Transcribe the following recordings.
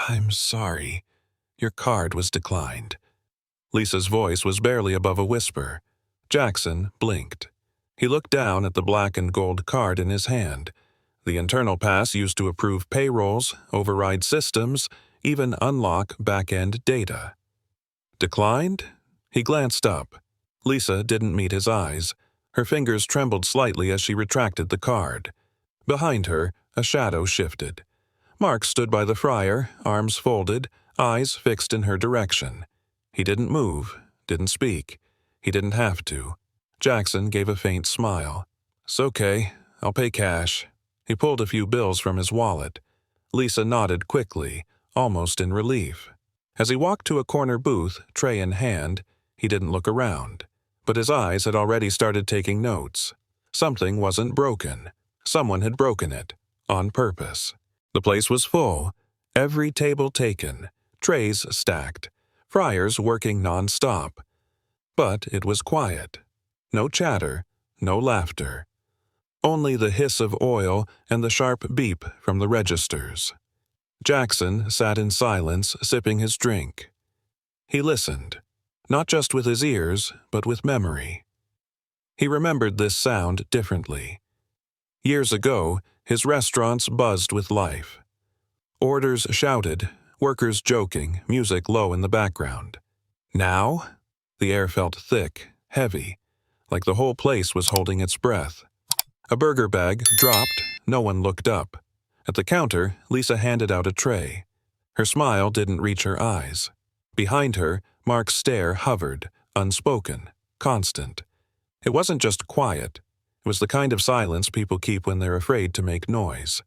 I'm sorry. Your card was declined. Lisa's voice was barely above a whisper. Jackson blinked. He looked down at the black and gold card in his hand. The internal pass used to approve payrolls, override systems, even unlock back-end data. Declined? He glanced up. Lisa didn't meet his eyes. Her fingers trembled slightly as she retracted the card. Behind her, a shadow shifted. Mark stood by the fryer, arms folded, eyes fixed in her direction. He didn't move, didn't speak. He didn't have to. Jackson gave a faint smile. "It's okay. I'll pay cash." He pulled a few bills from his wallet. Lisa nodded quickly, almost in relief. As he walked to a corner booth, tray in hand, he didn't look around. But his eyes had already started taking notes. Something wasn't broken. Someone had broken it, on purpose. The place was full. Every table taken, trays stacked, fryers working non-stop. But it was quiet. No chatter, no laughter. Only the hiss of oil and the sharp beep from the registers. Jackson sat in silence, sipping his drink. He listened, not just with his ears, but with memory. He remembered this sound differently. Years ago, his restaurants buzzed with life. Orders shouted, workers joking, music low in the background. Now, the air felt thick, heavy, like the whole place was holding its breath. A burger bag dropped, no one looked up. At the counter, Lisa handed out a tray. Her smile didn't reach her eyes. Behind her, Mark's stare hovered, unspoken, constant. It wasn't just quiet. It was the kind of silence people keep when they're afraid to make noise.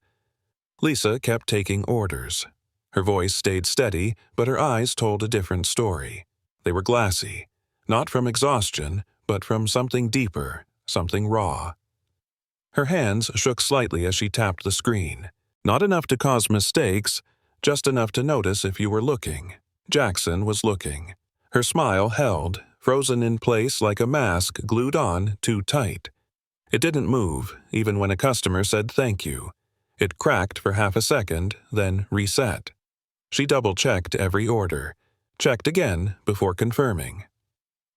Lisa kept taking orders. Her voice stayed steady, but her eyes told a different story. They were glassy, not from exhaustion, but from something deeper, something raw. Her hands shook slightly as she tapped the screen. Not enough to cause mistakes, just enough to notice if you were looking. Jackson was looking. Her smile held, frozen in place like a mask glued on too tight. It didn't move, even when a customer said thank you. It cracked for half a second, then reset. She double-checked every order, checked again before confirming.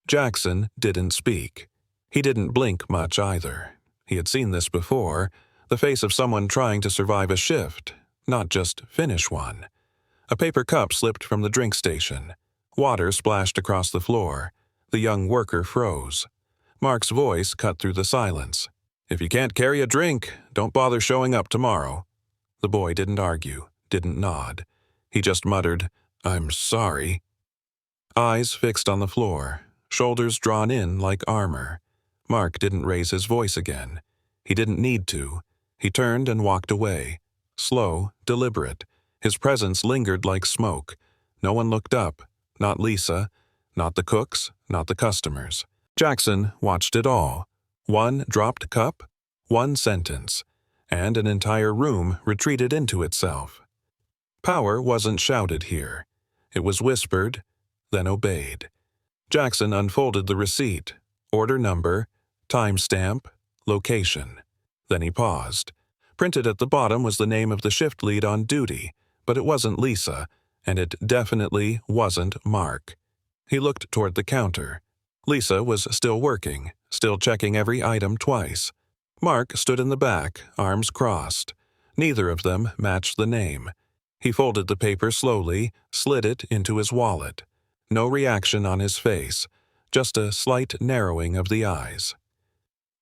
Jackson didn't speak. He didn't blink much either. He had seen this before, the face of someone trying to survive a shift, not just finish one. A paper cup slipped from the drink station. Water splashed across the floor. The young worker froze. Mark's voice cut through the silence. "If you can't carry a drink, don't bother showing up tomorrow." The boy didn't argue, didn't nod. He just muttered, "I'm sorry." Eyes fixed on the floor, shoulders drawn in like armor. Mark didn't raise his voice again. He didn't need to. He turned and walked away. Slow, deliberate. His presence lingered like smoke. No one looked up. Not Lisa. Not the cooks. Not the customers. Jackson watched it all. One dropped cup, one sentence, and an entire room retreated into itself. Power wasn't shouted here. It was whispered, then obeyed. Jackson unfolded the receipt, order number, timestamp, location. Then he paused. Printed at the bottom was the name of the shift lead on duty, but it wasn't Lisa, and it definitely wasn't Mark. He looked toward the counter. Lisa was still working, still checking every item twice. Mark stood in the back, arms crossed. Neither of them matched the name. He folded the paper slowly, slid it into his wallet. No reaction on his face, just a slight narrowing of the eyes.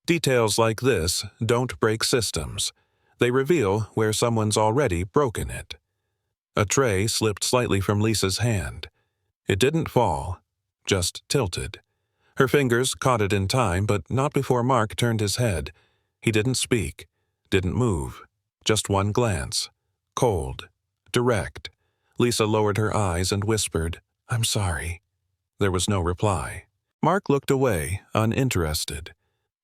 Details like this don't break systems. They reveal where someone's already broken it. A tray slipped slightly from Lisa's hand. It didn't fall, just tilted. Her fingers caught it in time, but not before Mark turned his head. He didn't speak, didn't move, just one glance. Cold, direct. Lisa lowered her eyes and whispered, "I'm sorry." There was no reply. Mark looked away, uninterested.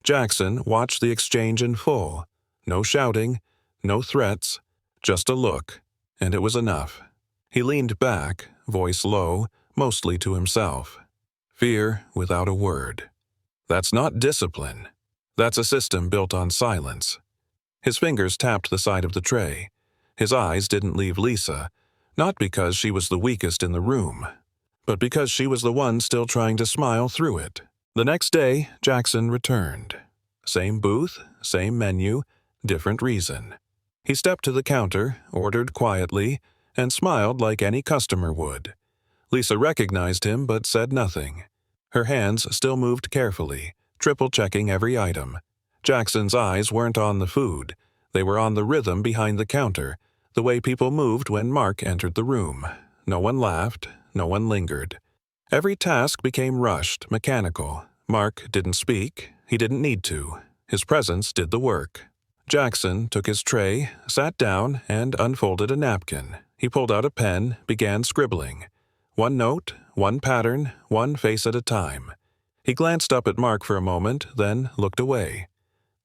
Jackson watched the exchange in full. No shouting, no threats, just a look, and it was enough. He leaned back, voice low, mostly to himself. Fear without a word. That's not discipline. That's a system built on silence. His fingers tapped the side of the tray. His eyes didn't leave Lisa. Not because she was the weakest in the room, but because she was the one still trying to smile through it. The next day, Jackson returned. Same booth, same menu, different reason. He stepped to the counter, ordered quietly, and smiled like any customer would. Lisa recognized him but said nothing. Her hands still moved carefully, triple-checking every item. Jackson's eyes weren't on the food. They were on the rhythm behind the counter, the way people moved when Mark entered the room. No one laughed, no one lingered. Every task became rushed, mechanical. Mark didn't speak. He didn't need to. His presence did the work. Jackson took his tray, sat down, and unfolded a napkin. He pulled out a pen, began scribbling. One note, one pattern, one face at a time. He glanced up at Mark for a moment, then looked away.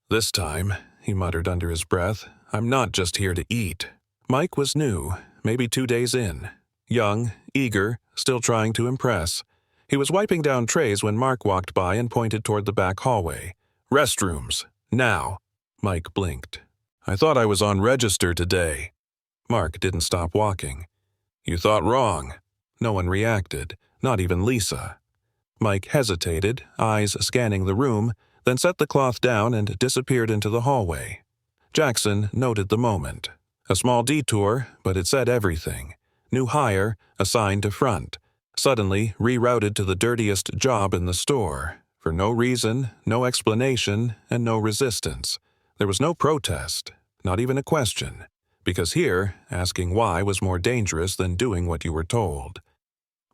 "This time," he muttered under his breath, "I'm not just here to eat." Mike was new, maybe 2 days in. Young, eager, still trying to impress. He was wiping down trays when Mark walked by and pointed toward the back hallway. "Restrooms. Now." Mike blinked. "I thought I was on register today." Mark didn't stop walking. "You thought wrong." No one reacted, not even Lisa. Mike hesitated, eyes scanning the room, then set the cloth down and disappeared into the hallway. Jackson noted the moment. A small detour, but it said everything. New hire, assigned to front. Suddenly rerouted to the dirtiest job in the store. For no reason, no explanation, and no resistance. There was no protest, not even a question. Because here, asking why was more dangerous than doing what you were told.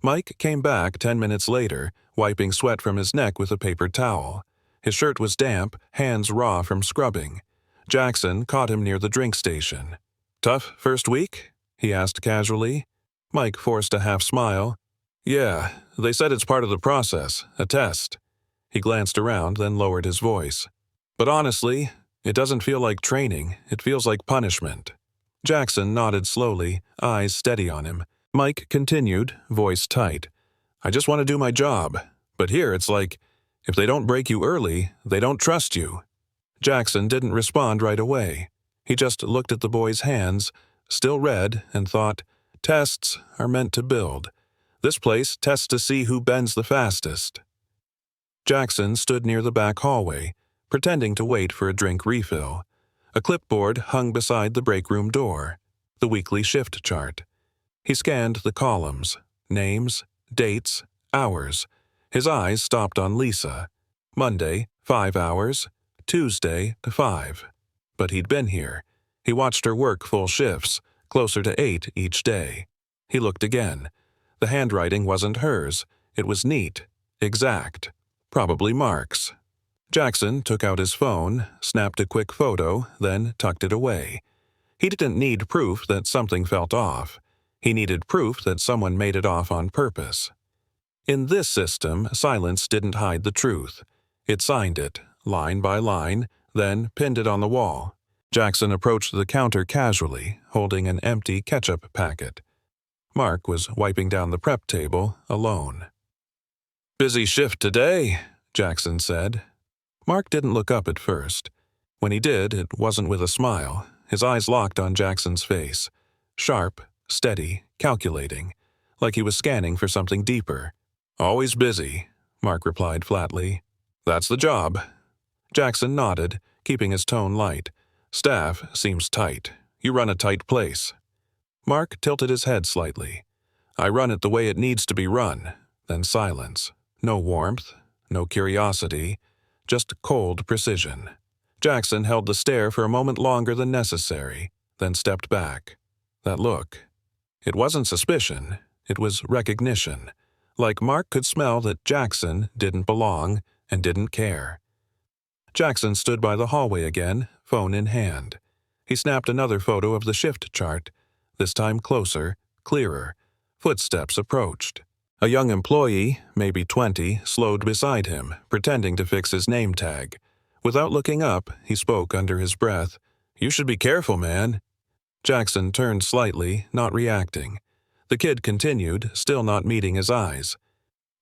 Mike came back 10 minutes later, wiping sweat from his neck with a paper towel. His shirt was damp, hands raw from scrubbing. Jackson caught him near the drink station. "Tough first week?" he asked casually. Mike forced a half smile. "Yeah, they said it's part of the process, a test." He glanced around, then lowered his voice. "But honestly, it doesn't feel like training, it feels like punishment." Jackson nodded slowly, eyes steady on him. Mike continued, voice tight. "I just want to do my job. But here it's like, if they don't break you early, they don't trust you." Jackson didn't respond right away. He just looked at the boy's hands, still red, and thought, tests are meant to build. This place tests to see who bends the fastest. Jackson stood near the back hallway, pretending to wait for a drink refill. A clipboard hung beside the break room door, the weekly shift chart. He scanned the columns, names, dates, hours. His eyes stopped on Lisa. Monday, 5 hours. Tuesday, 5. But he'd been here. He watched her work full shifts, closer to 8 each day. He looked again. The handwriting wasn't hers. It was neat, exact. Probably Mark's. Jackson took out his phone, snapped a quick photo, then tucked it away. He didn't need proof that something felt off. He needed proof that someone made it off on purpose. In this system, silence didn't hide the truth. It signed it, line by line, then pinned it on the wall. Jackson approached the counter casually, holding an empty ketchup packet. Mark was wiping down the prep table, alone. "Busy shift today," Jackson said. Mark didn't look up at first. When he did, it wasn't with a smile. His eyes locked on Jackson's face. Sharp, steady, calculating, like he was scanning for something deeper. "Always busy," Mark replied flatly. "That's the job." Jackson nodded, keeping his tone light. "Staff seems tight. You run a tight place." Mark tilted his head slightly. "I run it the way it needs to be run." Then silence. No warmth, no curiosity, just cold precision. Jackson held the stare for a moment longer than necessary, then stepped back. That look. It wasn't suspicion, it was recognition. Like Mark could smell that Jackson didn't belong and didn't care. Jackson stood by the hallway again, phone in hand. He snapped another photo of the shift chart, this time closer, clearer. Footsteps approached. A young employee, maybe 20, slowed beside him, pretending to fix his name tag. Without looking up, he spoke under his breath. "You should be careful, man." Jackson turned slightly, not reacting. The kid continued, still not meeting his eyes.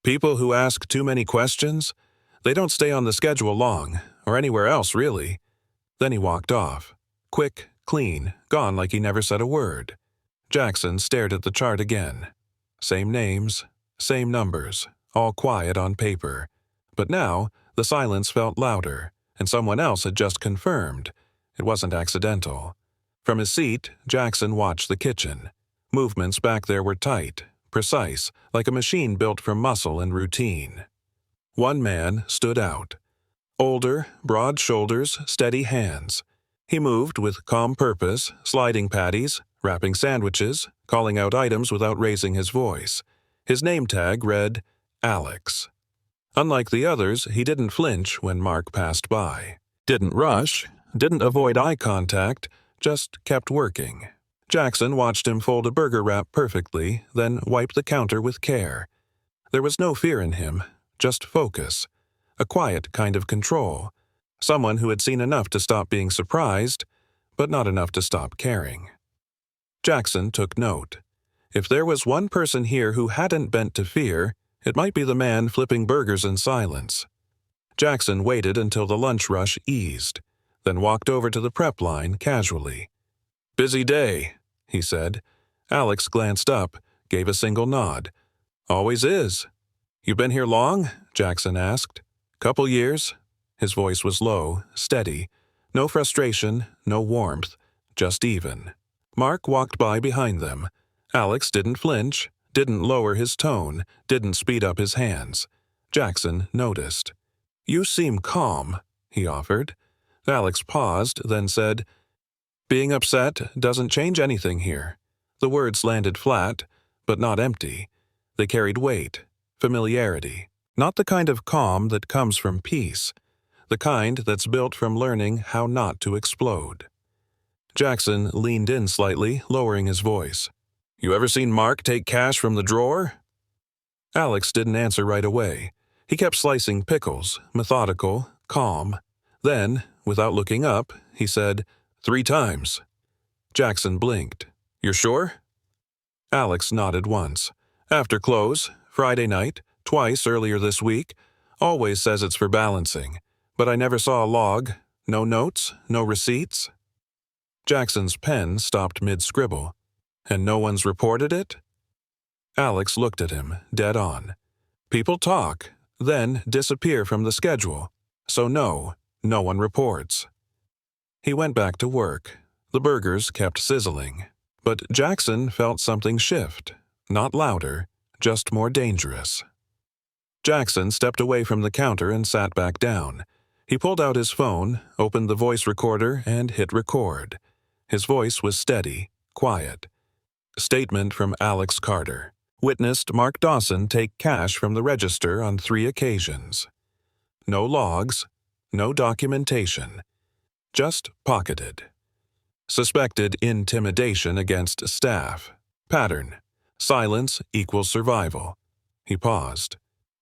"People who ask too many questions, they don't stay on the schedule long, or anywhere else, really." Then he walked off. Quick, clean, gone like he never said a word. Jackson stared at the chart again. Same names, same numbers, all quiet on paper. But now, the silence felt louder, and someone else had just confirmed. It wasn't accidental. From his seat, Jackson watched the kitchen. Movements back there were tight, precise, like a machine built from muscle and routine. One man stood out. Older, broad shoulders, steady hands. He moved with calm purpose, sliding patties, wrapping sandwiches, calling out items without raising his voice. His name tag read, Alex. Unlike the others, he didn't flinch when Mark passed by. Didn't rush, didn't avoid eye contact, just kept working. Jackson watched him fold a burger wrap perfectly, then wipe the counter with care. There was no fear in him, just focus. A quiet kind of control. Someone who had seen enough to stop being surprised, but not enough to stop caring. Jackson took note. If there was one person here who hadn't bent to fear, it might be the man flipping burgers in silence. Jackson waited until the lunch rush eased, then walked over to the prep line casually. "Busy day," he said. Alex glanced up, gave a single nod. "Always is." "You been here long?" Jackson asked. "Couple years." His voice was low, steady. No frustration, no warmth, just even. Mark walked by behind them. Alex didn't flinch, didn't lower his tone, didn't speed up his hands. Jackson noticed. "You seem calm," he offered. Alex paused, then said, "Being upset doesn't change anything here." The words landed flat, but not empty. They carried weight, familiarity. Not the kind of calm that comes from peace. The kind that's built from learning how not to explode. Jackson leaned in slightly, lowering his voice. "You ever seen Mark take cash from the drawer?" Alex didn't answer right away. He kept slicing pickles, methodical, calm. Then, without looking up, he said, 3 times. Jackson blinked. "You're sure?" Alex nodded once. "After close, Friday night, twice earlier this week. Always says it's for balancing. But I never saw a log. No notes, no receipts." Jackson's pen stopped mid-scribble. "And no one's reported it?" Alex looked at him, dead on. "People talk, then disappear from the schedule. So no one reports." He went back to work. The burgers kept sizzling. But Jackson felt something shift. Not louder, just more dangerous. Jackson stepped away from the counter and sat back down. He pulled out his phone, opened the voice recorder, and hit record. His voice was steady, quiet. Statement from Alex Carter. Witnessed Mark Dawson take cash from the register on 3 occasions. No logs, no documentation. Just pocketed. Suspected intimidation against staff. Pattern. Silence equals survival. He paused.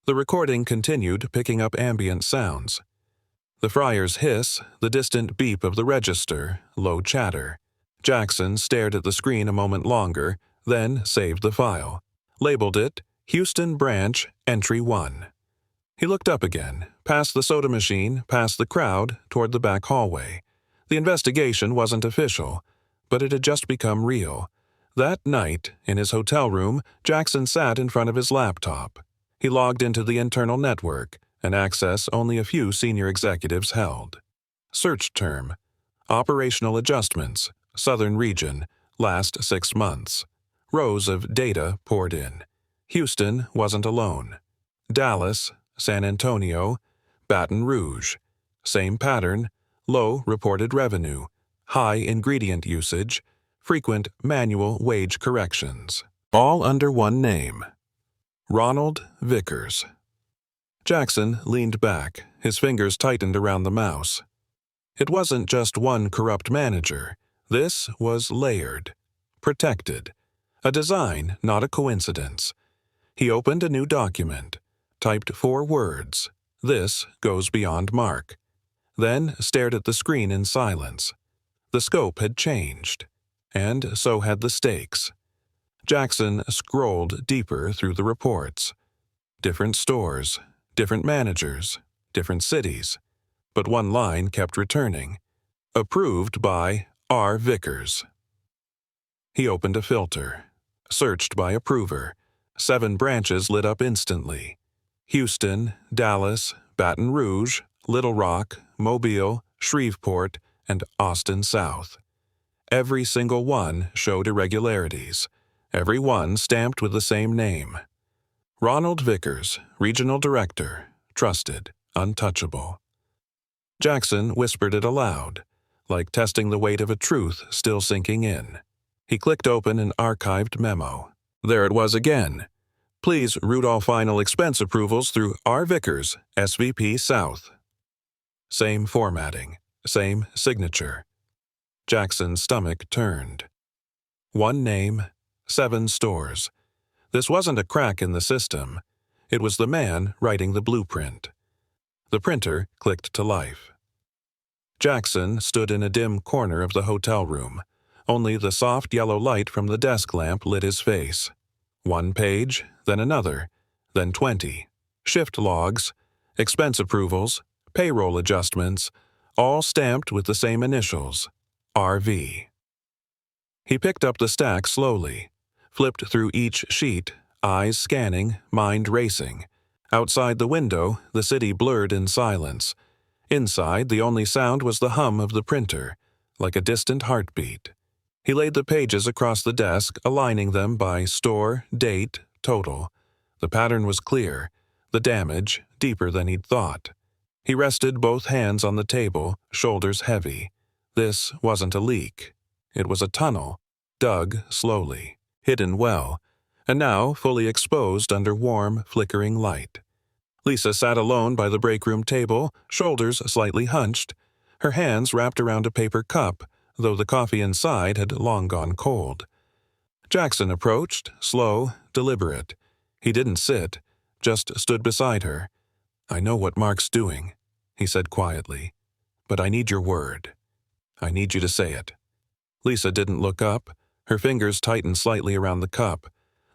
The recording continued, picking up ambient sounds. The fryer's hiss, the distant beep of the register, low chatter. Jackson stared at the screen a moment longer, then saved the file. Labeled it, Houston Branch, Entry 1. He looked up again, past the soda machine, past the crowd, toward the back hallway. The investigation wasn't official, but it had just become real. That night, in his hotel room, Jackson sat in front of his laptop. He logged into the internal network, an access only a few senior executives held. Search term. Operational adjustments. Southern region. Last 6 months. Rows of data poured in. Houston wasn't alone. Dallas, San Antonio, Baton Rouge. Same pattern. Low reported revenue. High ingredient usage. Frequent manual wage corrections. All under one name. Ronald Vickers. Jackson leaned back, his fingers tightened around the mouse. It wasn't just one corrupt manager. This was layered. Protected. A design, not a coincidence. He opened a new document, typed 4 words. "This goes beyond Mark." Then stared at the screen in silence. The scope had changed. And so had the stakes. Jackson scrolled deeper through the reports. Different stores, different managers, different cities. But one line kept returning. Approved by R. Vickers. He opened a filter. Searched by approver. 7 branches lit up instantly. Houston, Dallas, Baton Rouge, Little Rock, Mobile, Shreveport, and Austin South. Every single one showed irregularities. Every one stamped with the same name. Ronald Vickers, Regional Director, trusted, untouchable. Jackson whispered it aloud, like testing the weight of a truth still sinking in. He clicked open an archived memo. There it was again. Please route all final expense approvals through R. Vickers, SVP South. Same formatting, same signature. Jackson's stomach turned. 1 name, 7 stores. This wasn't a crack in the system. It was the man writing the blueprint. The printer clicked to life. Jackson stood in a dim corner of the hotel room. Only the soft yellow light from the desk lamp lit his face. 1 page, then another, then 20. Shift logs, expense approvals, payroll adjustments, all stamped with the same initials, RV. He picked up the stack slowly, flipped through each sheet, eyes scanning, mind racing. Outside the window, the city blurred in silence. Inside, the only sound was the hum of the printer, like a distant heartbeat. He laid the pages across the desk, aligning them by store, date, total. The pattern was clear, the damage deeper than he'd thought. He rested both hands on the table, shoulders heavy. This wasn't a leak. It was a tunnel, dug slowly, hidden well, and now fully exposed under warm, flickering light. Lisa sat alone by the break room table, shoulders slightly hunched, her hands wrapped around a paper cup, though the coffee inside had long gone cold. Jackson approached, slow, deliberate. He didn't sit, just stood beside her. "I know what Mark's doing," he said quietly, "but I need your word. I need you to say it." Lisa didn't look up. Her fingers tightened slightly around the cup.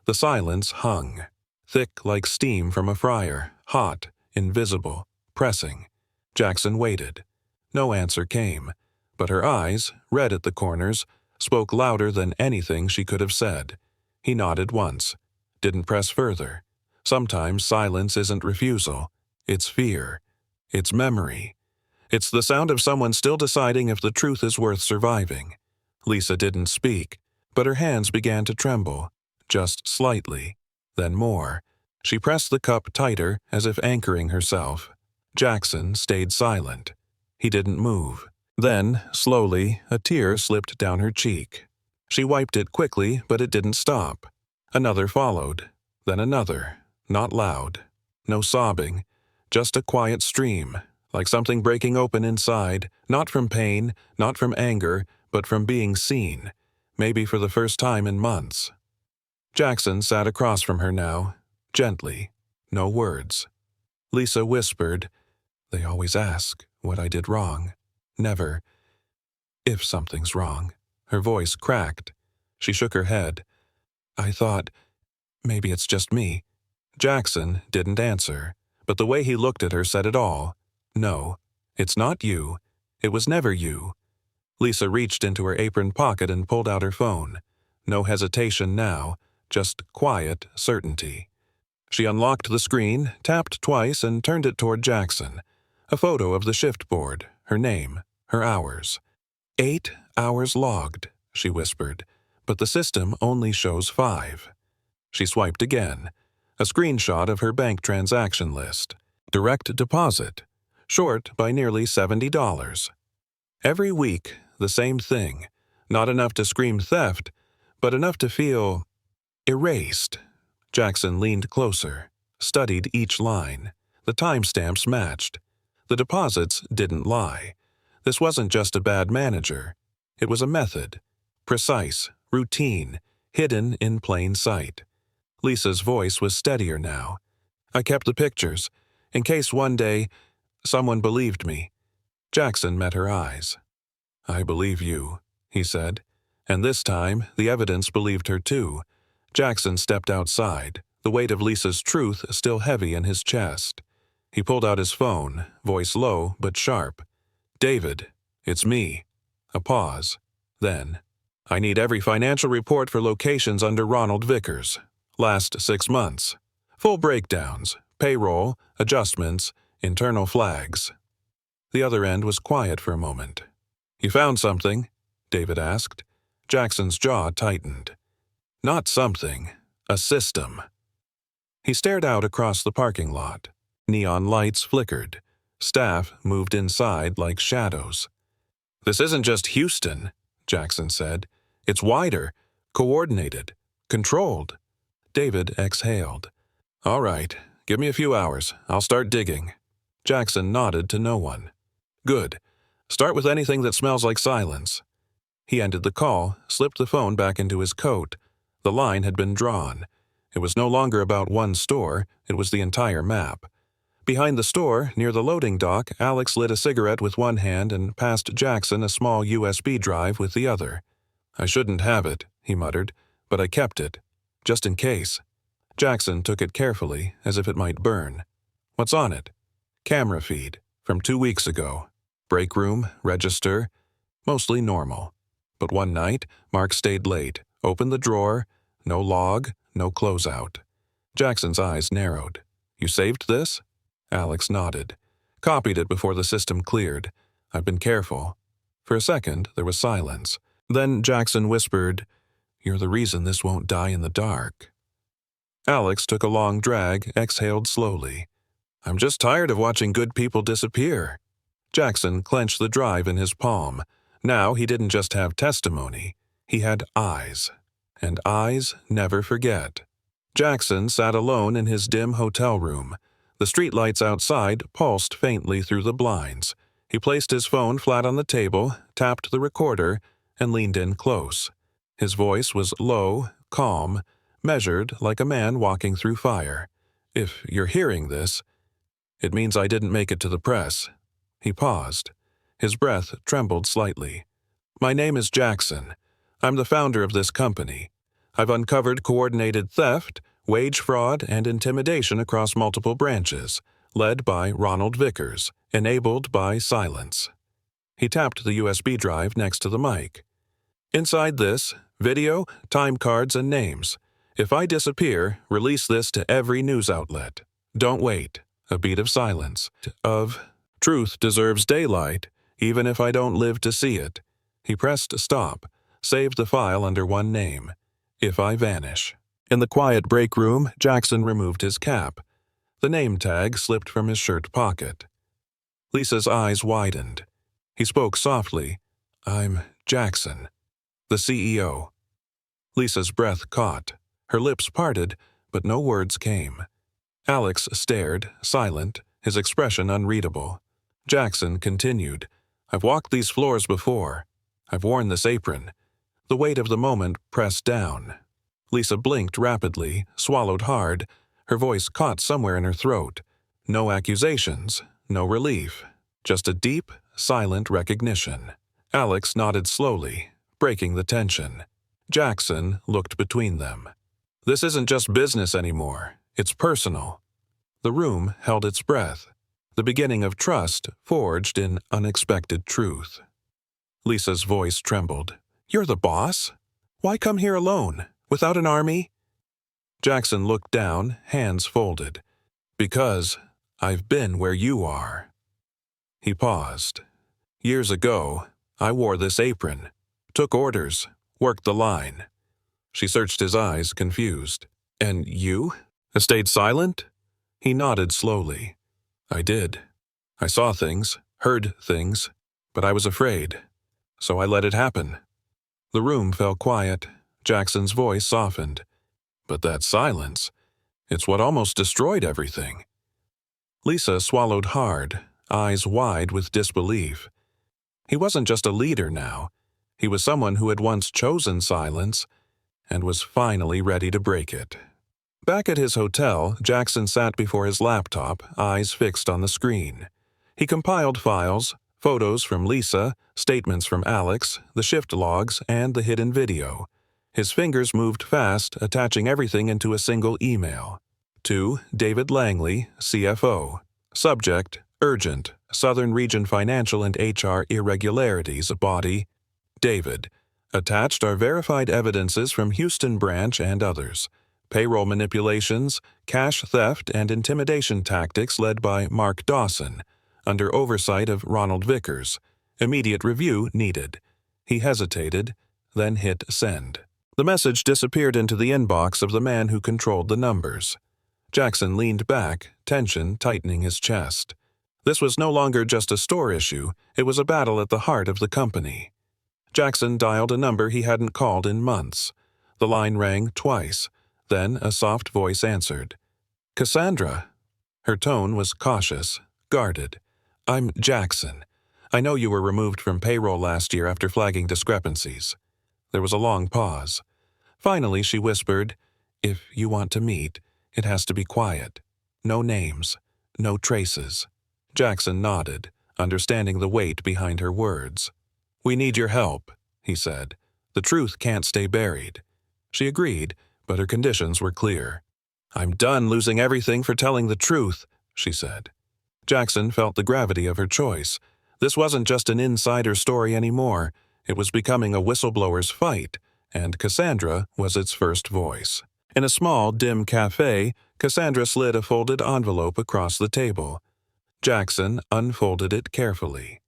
The silence hung, thick like steam from a fryer, hot, invisible, pressing. Jackson waited. No answer came, but her eyes, red at the corners, spoke louder than anything she could have said. He nodded once, didn't press further. Sometimes silence isn't refusal. It's fear. It's memory. It's the sound of someone still deciding if the truth is worth surviving. Lisa didn't speak, but her hands began to tremble, just slightly, then more. She pressed the cup tighter as if anchoring herself. Jackson stayed silent. He didn't move. Then, slowly, a tear slipped down her cheek. She wiped it quickly, but it didn't stop. Another followed, then another, not loud. No sobbing, just a quiet stream, like something breaking open inside, not from pain, not from anger, but from being seen, maybe for the first time in months. Jackson sat across from her now, gently, no words. Lisa whispered, "They always ask what I did wrong. Never, if something's wrong." Her voice cracked. She shook her head. "I thought, maybe it's just me." Jackson didn't answer, but the way he looked at her said it all. "No, it's not you. It was never you." Lisa reached into her apron pocket and pulled out her phone. No hesitation now, just quiet certainty. She unlocked the screen, tapped twice, and turned it toward Jackson. A photo of the shift board, her name, her hours. 8 hours logged, she whispered, but the system only shows 5. She swiped again. A screenshot of her bank transaction list. Direct deposit. Short by nearly $70. Every week, the same thing. Not enough to scream theft, but enough to feel erased. Jackson leaned closer, studied each line. The timestamps matched. The deposits didn't lie. This wasn't just a bad manager. It was a method. Precise, routine, hidden in plain sight. Lisa's voice was steadier now. "I kept the pictures, in case one day someone believed me." Jackson met her eyes. "I believe you," he said, and this time the evidence believed her too. Jackson stepped outside, the weight of Lisa's truth still heavy in his chest. He pulled out his phone, voice low but sharp. "David, it's me." A pause. Then, I need every financial report for locations under Ronald Vickers. Last 6 months. Full breakdowns, payroll, adjustments, internal flags. The other end was quiet for a moment. You found something? David asked. Jackson's jaw tightened. Not something, a system. He stared out across the parking lot. Neon lights flickered. Staff moved inside like shadows. This isn't just Houston, Jackson said. It's wider, coordinated, controlled. David exhaled. All right, give me a few hours. I'll start digging. Jackson nodded to no one. Good. Start with anything that smells like silence. He ended the call, slipped the phone back into his coat. The line had been drawn. It was no longer about one store, it was the entire map. Behind the store, near the loading dock, Alex lit a cigarette with one hand and passed Jackson a small USB drive with the other. I shouldn't have it, he muttered, but I kept it, just in case. Jackson took it carefully, as if it might burn. What's on it? Camera feed, from 2 weeks ago. Break room, register, mostly normal. But one night, Mark stayed late, opened the drawer, no log, no closeout. Jackson's eyes narrowed. You saved this? Alex nodded. Copied it before the system cleared. I've been careful. For a second, there was silence. Then Jackson whispered, You're the reason this won't die in the dark. Alex took a long drag, exhaled slowly. I'm just tired of watching good people disappear. Jackson clenched the drive in his palm. Now he didn't just have testimony. He had eyes. And eyes never forget. Jackson sat alone in his dim hotel room. The streetlights outside pulsed faintly through the blinds. He placed his phone flat on the table, tapped the recorder, and leaned in close. His voice was low, calm, measured like a man walking through fire. If you're hearing this, it means I didn't make it to the press. He paused. His breath trembled slightly. My name is Jackson. I'm the founder of this company. I've uncovered coordinated theft, wage fraud, and intimidation across multiple branches, led by Ronald Vickers, enabled by silence. He tapped the USB drive next to the mic. Inside this, video, time cards, and names. If I disappear, release this to every news outlet. Don't wait. A beat of silence. Truth deserves daylight, even if I don't live to see it. He pressed stop, saved the file under one name. If I vanish. In the quiet break room, Jackson removed his cap. The name tag slipped from his shirt pocket. Lisa's eyes widened. He spoke softly. I'm Jackson, the CEO. Lisa's breath caught. Her lips parted, but no words came. Alex stared, silent, his expression unreadable. Jackson continued. I've walked these floors before. I've worn this apron. The weight of the moment pressed down. Lisa blinked rapidly, swallowed hard. Her voice caught somewhere in her throat. No accusations, no relief. Just a deep, silent recognition. Alex nodded slowly, breaking the tension. Jackson looked between them. This isn't just business anymore. It's personal. The room held its breath. The beginning of trust forged in unexpected truth. Lisa's voice trembled. You're the boss? Why come here alone, without an army? Jackson looked down, hands folded. Because I've been where you are. He paused. Years ago, I wore this apron, took orders, worked the line. She searched his eyes, confused. And you? Stayed silent? He nodded slowly. I did. I saw things, heard things, but I was afraid. So I let it happen. The room fell quiet. Jackson's voice softened. But that silence, it's what almost destroyed everything. Lisa swallowed hard, eyes wide with disbelief. He wasn't just a leader now. He was someone who had once chosen silence and was finally ready to break it. Back at his hotel, Jackson sat before his laptop, eyes fixed on the screen. He compiled files, photos from Lisa, statements from Alex, the shift logs, and the hidden video. His fingers moved fast, attaching everything into a single email. To David Langley, CFO. Subject, urgent, Southern Region financial and HR irregularities. Body, David. Attached are verified evidences from Houston branch and others. Payroll manipulations, cash theft, and intimidation tactics led by Mark Dawson, under oversight of Ronald Vickers. Immediate review needed. He hesitated, then hit send. The message disappeared into the inbox of the man who controlled the numbers. Jackson leaned back, tension tightening his chest. This was no longer just a store issue, it was a battle at the heart of the company. Jackson dialed a number he hadn't called in months. The line rang twice. Then a soft voice answered. "Cassandra." Her tone was cautious, guarded. "I'm Jackson. I know you were removed from payroll last year after flagging discrepancies." There was a long pause. Finally, she whispered, "If you want to meet, it has to be quiet. No names, no traces." Jackson nodded, understanding the weight behind her words. "We need your help," he said. "The truth can't stay buried." She agreed, but her conditions were clear. "I'm done losing everything for telling the truth," she said. Jackson felt the gravity of her choice. This wasn't just an insider story anymore. It was becoming a whistleblower's fight, and Cassandra was its first voice. In a small, dim cafe, Cassandra slid a folded envelope across the table. Jackson unfolded it carefully.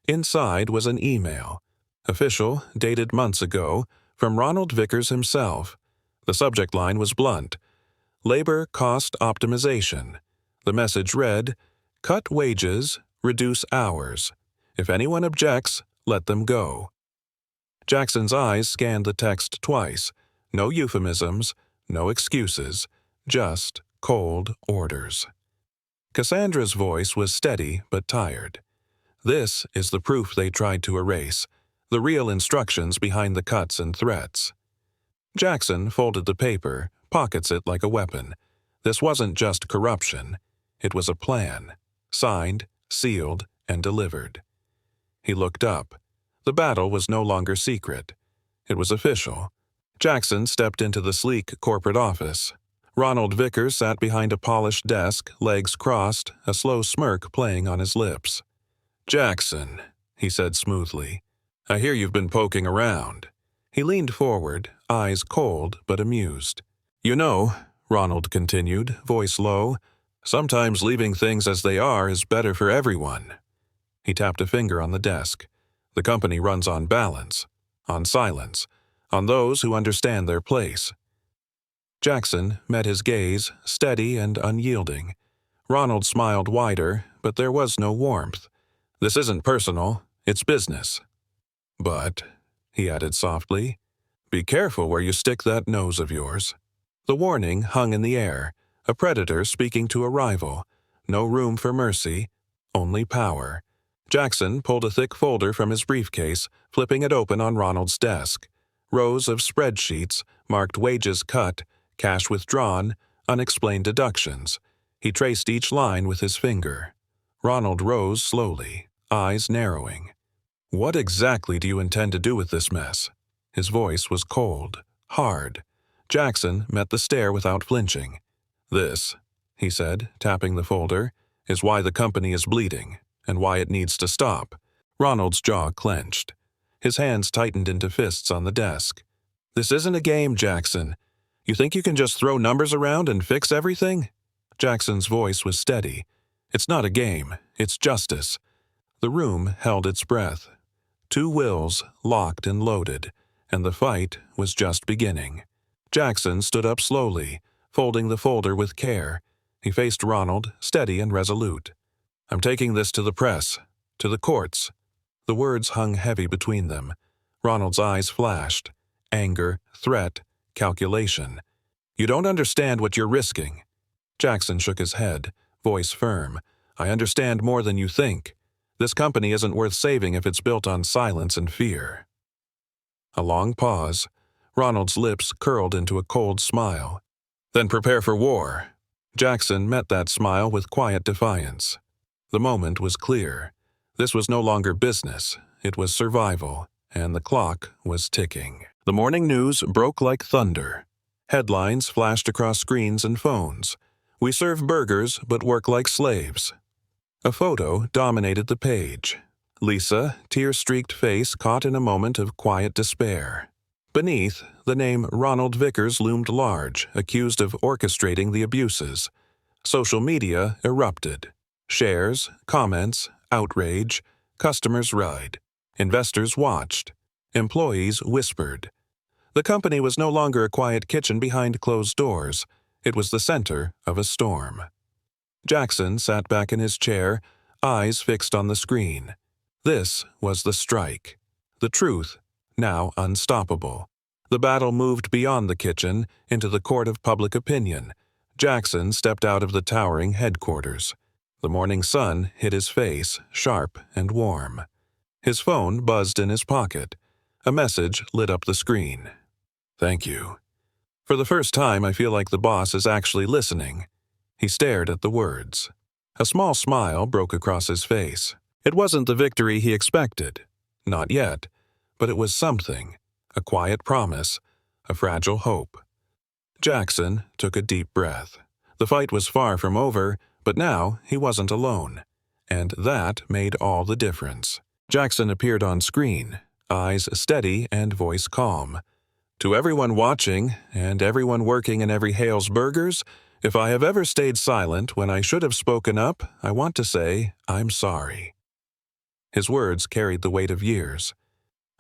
Inside was an email. Official, dated months ago, from Ronald Vickers himself. The subject line was blunt. Labor cost optimization. The message read, "Cut wages, reduce hours. If anyone objects, let them go." Jackson's eyes scanned the text twice. No euphemisms, no excuses, just cold orders. Cassandra's voice was steady but tired. This is the proof they tried to erase, the real instructions behind the cuts and threats. Jackson folded the paper, pockets it like a weapon. This wasn't just corruption. It was a plan, signed, sealed, and delivered. He looked up. The battle was no longer secret. It was official. Jackson stepped into the sleek corporate office. Ronald Vickers sat behind a polished desk, legs crossed, a slow smirk playing on his lips. "Jackson," he said smoothly, "I hear you've been poking around." He leaned forward, eyes cold but amused. "You know," Ronald continued, voice low, "sometimes leaving things as they are is better for everyone." He tapped a finger on the desk. "The company runs on balance, on silence, on those who understand their place." Jackson met his gaze, steady and unyielding. Ronald smiled wider, but there was no warmth. "This isn't personal, it's business." "But," he added softly, "be careful where you stick that nose of yours." The warning hung in the air, a predator speaking to a rival. No room for mercy, only power. Jackson pulled a thick folder from his briefcase, flipping it open on Ronald's desk. Rows of spreadsheets, marked wages cut, cash withdrawn, unexplained deductions. He traced each line with his finger. Ronald rose slowly, eyes narrowing. "What exactly do you intend to do with this mess?" His voice was cold, hard. Jackson met the stare without flinching. "This," he said, tapping the folder, "is why the company is bleeding, and why it needs to stop." Ronald's jaw clenched. His hands tightened into fists on the desk. "This isn't a game, Jackson. You think you can just throw numbers around and fix everything?" Jackson's voice was steady. "It's not a game, it's justice." The room held its breath. Two wills, locked and loaded, and the fight was just beginning. Jackson stood up slowly, folding the folder with care. He faced Ronald, steady and resolute. "I'm taking this to the press, to the courts." The words hung heavy between them. Ronald's eyes flashed. Anger, threat, calculation. "You don't understand what you're risking." Jackson shook his head, voice firm. "I understand more than you think. This company isn't worth saving if it's built on silence and fear." A long pause. Ronald's lips curled into a cold smile. "Then prepare for war." Jackson met that smile with quiet defiance. The moment was clear. This was no longer business. It was survival, and the clock was ticking. The morning news broke like thunder. Headlines flashed across screens and phones. "We serve burgers but work like slaves." A photo dominated the page. Lisa, tear-streaked face caught in a moment of quiet despair. Beneath, the name Ronald Vickers loomed large, accused of orchestrating the abuses. Social media erupted. Shares, comments, outrage, customers rallied. Investors watched. Employees whispered. The company was no longer a quiet kitchen behind closed doors. It was the center of a storm. Jackson sat back in his chair, eyes fixed on the screen. This was the strike. The truth, now unstoppable. The battle moved beyond the kitchen, into the court of public opinion. Jackson stepped out of the towering headquarters. The morning sun hit his face, sharp and warm. His phone buzzed in his pocket. A message lit up the screen. "Thank you. For the first time, I feel like the boss is actually listening." He stared at the words. A small smile broke across his face. It wasn't the victory he expected. Not yet. But it was something. A quiet promise. A fragile hope. Jackson took a deep breath. The fight was far from over, but now he wasn't alone. And that made all the difference. Jackson appeared on screen, eyes steady and voice calm. "To everyone watching, and everyone working in every Hale's Burgers, if I have ever stayed silent when I should have spoken up, I want to say I'm sorry." His words carried the weight of years.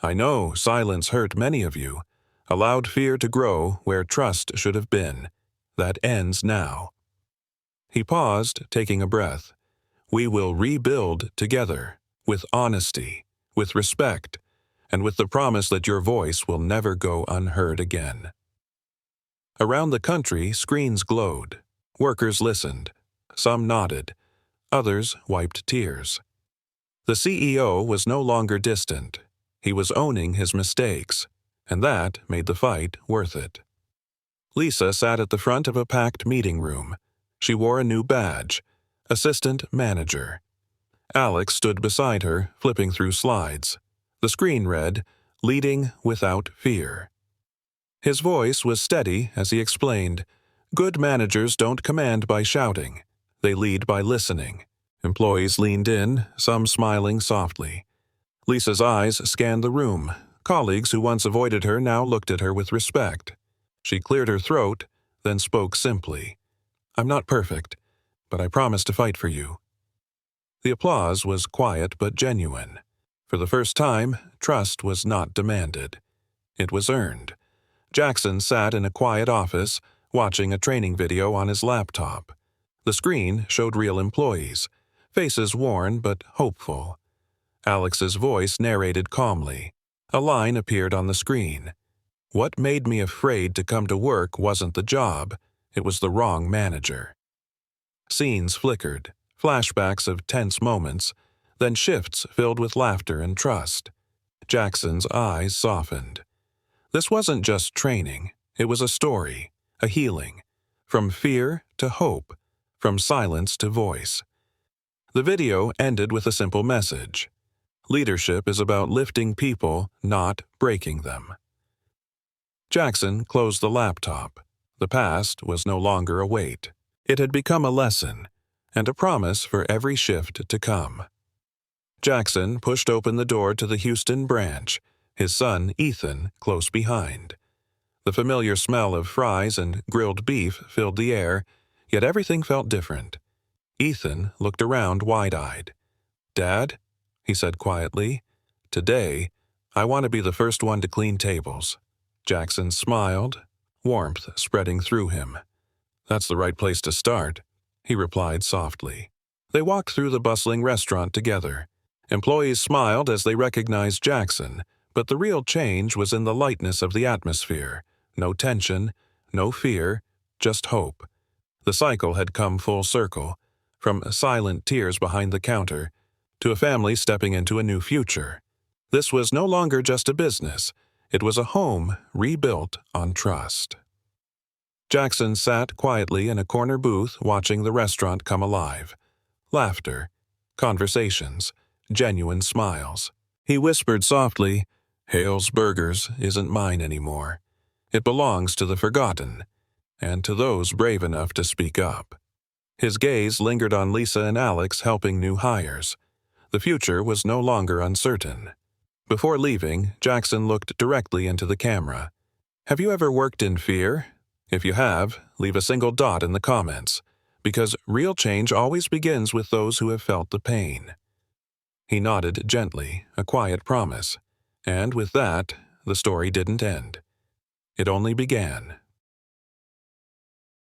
"I know silence hurt many of you, allowed fear to grow where trust should have been. That ends now." He paused, taking a breath. "We will rebuild together, with honesty, with respect, and with the promise that your voice will never go unheard again." Around the country, screens glowed. Workers listened. Some nodded. Others wiped tears. The CEO was no longer distant. He was owning his mistakes, and that made the fight worth it. Lisa sat at the front of a packed meeting room. She wore a new badge, Assistant Manager. Alex stood beside her, flipping through slides. The screen read, "Leading without fear." His voice was steady as he explained, "Good managers don't command by shouting. They lead by listening." Employees leaned in, some smiling softly. Lisa's eyes scanned the room. Colleagues who once avoided her now looked at her with respect. She cleared her throat, then spoke simply. "I'm not perfect, but I promise to fight for you." The applause was quiet but genuine. For the first time, trust was not demanded. It was earned. Jackson sat in a quiet office, watching a training video on his laptop. The screen showed real employees, faces worn but hopeful. Alex's voice narrated calmly. A line appeared on the screen. "What made me afraid to come to work wasn't the job, it was the wrong manager." Scenes flickered, flashbacks of tense moments, then shifts filled with laughter and trust. Jackson's eyes softened. This wasn't just training, it was a story, a healing. From fear to hope, from silence to voice. The video ended with a simple message. Leadership is about lifting people, not breaking them. Jackson closed the laptop. The past was no longer a weight. It had become a lesson, and a promise for every shift to come. Jackson pushed open the door to the Houston branch, his son Ethan close behind. The familiar smell of fries and grilled beef filled the air, yet everything felt different. Ethan looked around wide-eyed. "Dad," he said quietly, "today, I want to be the first one to clean tables." Jackson smiled, warmth spreading through him. "That's the right place to start," he replied softly. They walked through the bustling restaurant together. Employees smiled as they recognized Jackson, but the real change was in the lightness of the atmosphere. No tension, no fear, just hope. The cycle had come full circle, from silent tears behind the counter to a family stepping into a new future. This was no longer just a business. It was a home rebuilt on trust. Jackson sat quietly in a corner booth watching the restaurant come alive. Laughter, conversations, genuine smiles. He whispered softly, "Hale's Burgers isn't mine anymore. It belongs to the forgotten, and to those brave enough to speak up." His gaze lingered on Lisa and Alex helping new hires. The future was no longer uncertain. Before leaving, Jackson looked directly into the camera. Have you ever worked in fear? If you have, leave a single dot in the comments, because real change always begins with those who have felt the pain. He nodded gently, a quiet promise. And with that, the story didn't end. It only began.